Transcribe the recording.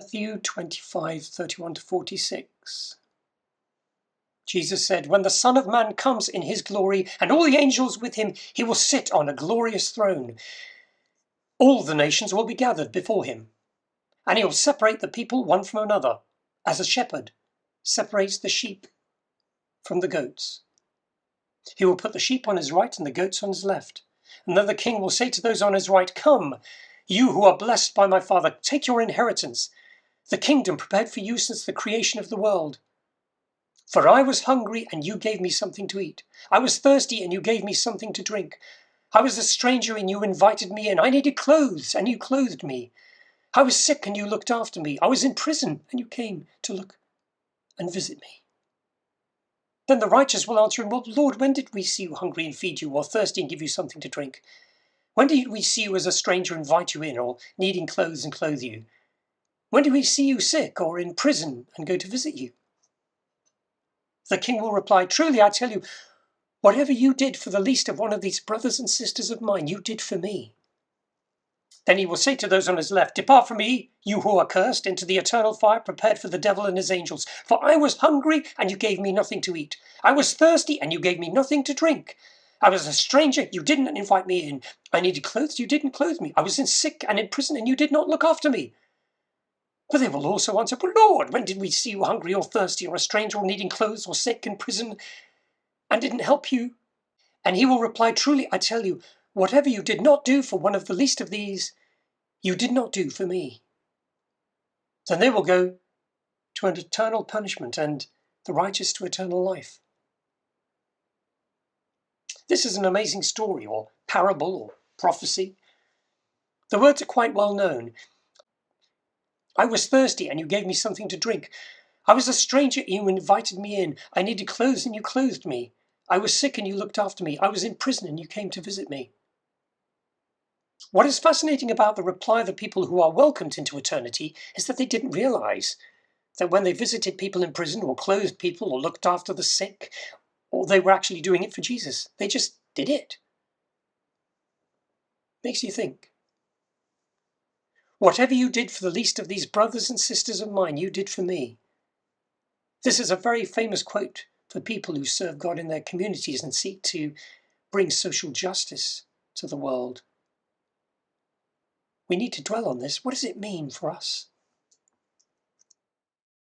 Matthew 25:31-46. Jesus said, "When the Son of Man comes in his glory and all the angels with him, he will sit on a glorious throne. All the nations will be gathered before him, and he will separate the people one from another, as a shepherd separates the sheep from the goats. He will put the sheep on his right and the goats on his left. And then the king will say to those on his right, 'Come, you who are blessed by my Father, take your inheritance, the kingdom prepared for you since the creation of the world. For I was hungry, and you gave me something to eat. I was thirsty, and you gave me something to drink. I was a stranger, and you invited me in. I needed clothes, and you clothed me. I was sick, and you looked after me. I was in prison, and you came to look and visit me.' Then the righteous will answer him, 'Well, Lord, when did we see you hungry and feed you, or thirsty and give you something to drink? When did we see you as a stranger and invite you in, or needing clothes and clothe you? When did we see you sick or in prison and go to visit you?' The king will reply, 'Truly, I tell you, whatever you did for the least of one of these brothers and sisters of mine, you did for me.' Then he will say to those on his left, 'Depart from me, you who are cursed, into the eternal fire prepared for the devil and his angels. For I was hungry, and you gave me nothing to eat. I was thirsty, and you gave me nothing to drink. I was a stranger, you didn't invite me in. I needed clothes, you didn't clothe me. I was sick and in prison, and you did not look after me.' But they will also answer, 'But Lord, when did we see you hungry or thirsty, or a stranger, or needing clothes, or sick in prison, and didn't help you?' And he will reply, 'Truly, I tell you, whatever you did not do for one of the least of these, you did not do for me.' Then they will go to an eternal punishment, and the righteous to eternal life." This is an amazing story, or parable, or prophecy. The words are quite well known. I was thirsty, and you gave me something to drink. I was a stranger, and you invited me in. I needed clothes, and you clothed me. I was sick, and you looked after me. I was in prison, and you came to visit me. What is fascinating about the reply of the people who are welcomed into eternity is that they didn't realize that when they visited people in prison, or clothed people, or looked after the sick, or they were actually doing it for Jesus. They just did it. Makes you think. Whatever you did for the least of these brothers and sisters of mine, you did for me. This is a very famous quote for people who serve God in their communities and seek to bring social justice to the world. We need to dwell on this. What does it mean for us?